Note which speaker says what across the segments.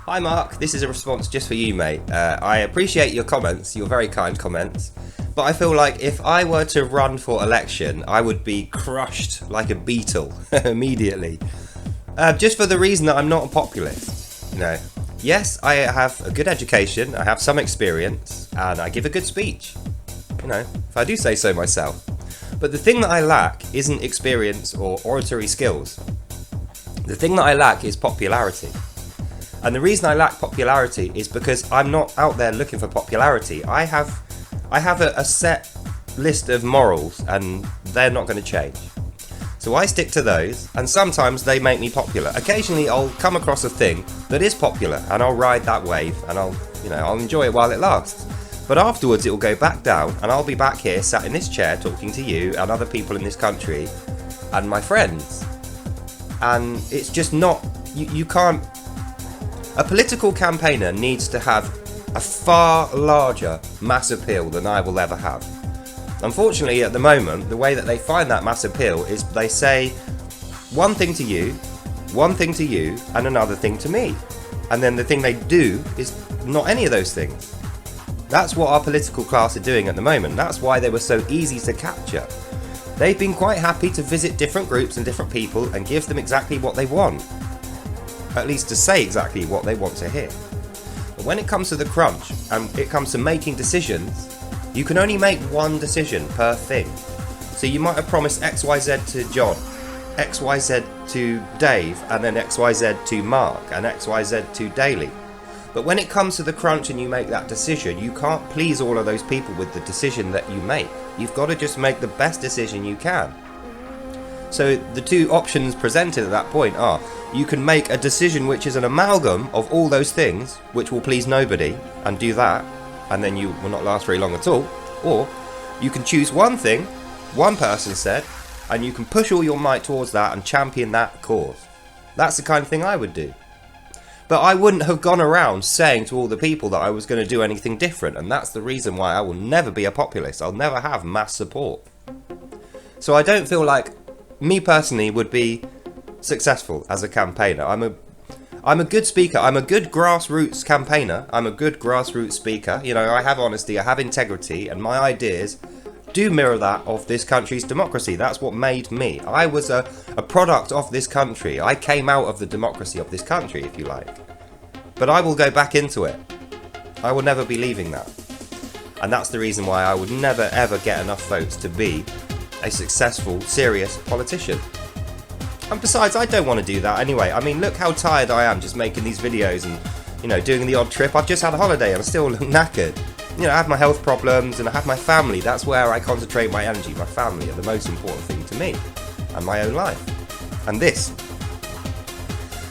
Speaker 1: Hi Mark, this is a response just for you, mate. I appreciate your comments, your very kind comments, but I feel like if I were to run for election, I would be crushed like a beetle immediately. Just for the reason that I'm not a populist. You know, yes, I have a good education, I have some experience, and I give a good speech. You know, if I do say so myself. But the thing that I lack isn't experience or oratory skills. The thing that I lack is popularity. And the reason I lack popularity is because I'm not out there looking for popularity. I have a set list of morals and they're not going to change. So I stick to those, and sometimes they make me popular. Occasionally I'll come across a thing that is popular and I'll ride that wave and I'll enjoy it while it lasts. But afterwards it will go back down and I'll be back here sat in this chair talking to you and other people in this country and my friends. And it's just not, you can't. A political campaigner needs to have a far larger mass appeal than I will ever have. Unfortunately, at the moment, the way that they find that mass appeal is they say one thing to you, and another thing to me. And then the thing they do is not any of those things. That's what our political class are doing at the moment. That's why they were so easy to capture. They've been quite happy to visit different groups and different people and give them exactly what they want. At least to say exactly what they want to hear. But when it comes to the crunch and it comes to making decisions, you can only make one decision per thing. So you might have promised XYZ to John, XYZ to Dave, and then XYZ to Mark, and XYZ to Daly. But when it comes to the crunch and you make that decision, you can't please all of those people with the decision that you make. You've got to just make the best decision you can. So the two options presented at that point are, you can make a decision which is an amalgam of all those things, which will please nobody, and do that, and then you will not last very long at all. Or you can choose one thing, one person said, and you can push all your might towards that and champion that cause. That's the kind of thing I would do. But I wouldn't have gone around saying to all the people that I was going to do anything different, and that's the reason why I will never be a populist. I'll never have mass support. So I don't feel like me personally would be successful as a campaigner. I'm a good speaker. I'm a good grassroots campaigner. I'm a good grassroots speaker. You know, I have honesty, I have integrity, and my ideas do mirror that of this country's democracy. That's what made me. I was a product of this country. I came out of the democracy of this country, if you like. But I will go back into it. I will never be leaving that. And that's the reason why I would never ever get enough votes to be a successful, serious politician. And besides, I don't want to do that anyway. I mean, look how tired I am just making these videos and, you know, doing the odd trip. I've just had a holiday and I still look knackered. You know, I have my health problems and I have my family. That's where I concentrate my energy. My family are the most important thing to me, and my own life, and this.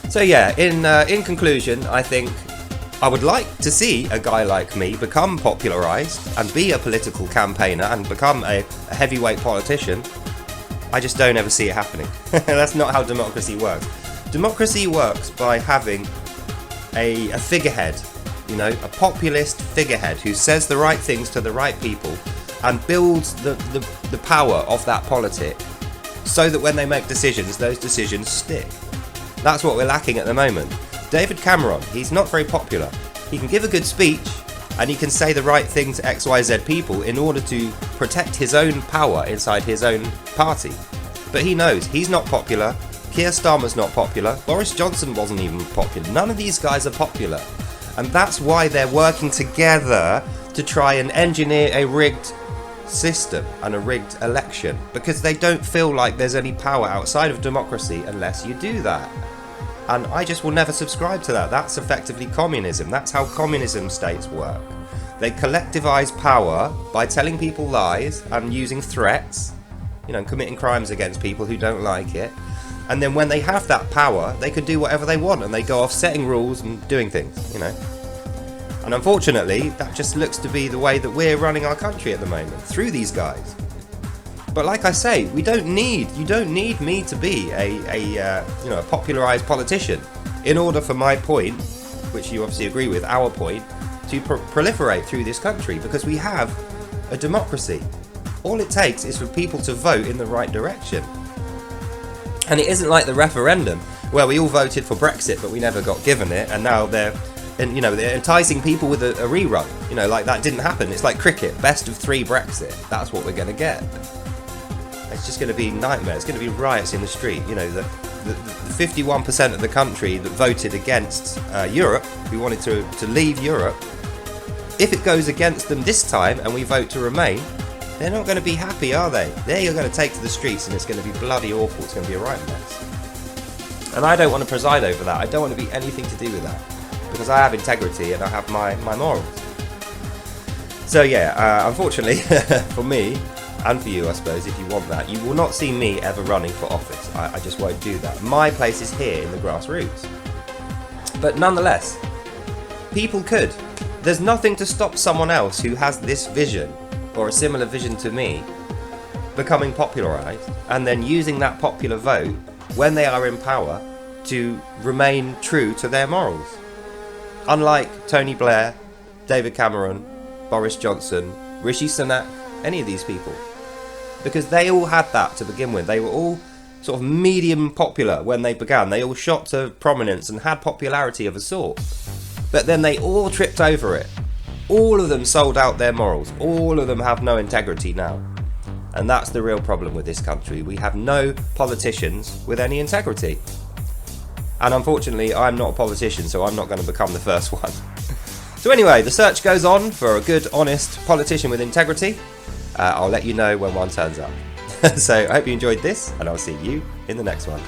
Speaker 1: So yeah, in conclusion, I think I would like to see a guy like me become popularised and be a political campaigner and become a heavyweight politician. I just don't ever see it happening. That's not how democracy works. Democracy works by having a figurehead, you know, a populist figurehead who says the right things to the right people and builds the power of that politic so that when they make decisions, those decisions stick. That's what we're lacking at the moment. David Cameron, he's not very popular. He can give a good speech and he can say the right thing to XYZ people in order to protect his own power inside his own party. But he knows he's not popular, Keir Starmer's not popular, Boris Johnson wasn't even popular. None of these guys are popular. And that's why they're working together to try and engineer a rigged system and a rigged election, because they don't feel like there's any power outside of democracy unless you do that. And I just will never subscribe to that. That's effectively communism. That's how communism states work. They collectivise power by telling people lies and using threats, you know, committing crimes against people who don't like it. And then when they have that power, they can do whatever they want and they go off setting rules and doing things, you know. And unfortunately, that just looks to be the way that we're running our country at the moment, through these guys. But like I say, you don't need me to be a popularised politician in order for my point, which you obviously agree with, our point, to proliferate through this country, because we have a democracy. All it takes is for people to vote in the right direction. And it isn't like the referendum. Well, we all voted for Brexit, but we never got given it, and now they're enticing people with a rerun. Like that didn't happen. It's like cricket, best of 3 Brexit. That's what we're going to get. It's just going to be nightmare. It's going to be riots in the street. The 51% of the country that voted against Europe, who wanted to leave Europe, if it goes against them this time and we vote to remain, they're not going to be happy, are they? They're going to take to the streets, and it's going to be bloody awful. It's going to be a right mess. And I don't want to preside over that. I don't want to be anything to do with that, because I have integrity and I have my morals. So yeah, unfortunately for me, and for you, I suppose, if you want that, you will not see me ever running for office. I just won't do that. My place is here in the grassroots. But nonetheless, people could. There's nothing to stop someone else who has this vision, or a similar vision to me, becoming popularised, and then using that popular vote when they are in power to remain true to their morals. Unlike Tony Blair, David Cameron, Boris Johnson, Rishi Sunak, any of these people. Because they all had that to begin with. They were all sort of medium popular when they began. They all shot to prominence and had popularity of a sort. But then they all tripped over it. All of them sold out their morals. All of them have no integrity now. And that's the real problem with this country. We have no politicians with any integrity. And unfortunately, I'm not a politician, so I'm not going to become the first one. So anyway, the search goes on for a good, honest politician with integrity. I'll let you know when one turns up. So I hope you enjoyed this, and I'll see you in the next one.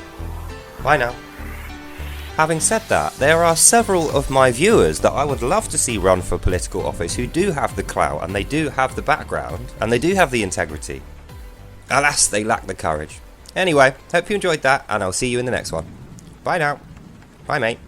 Speaker 1: Bye now. Having said that, there are several of my viewers that I would love to see run for political office who do have the clout, and they do have the background, and they do have the integrity. Alas, they lack the courage. Anyway, hope you enjoyed that, and I'll see you in the next one. Bye now. Bye, mate.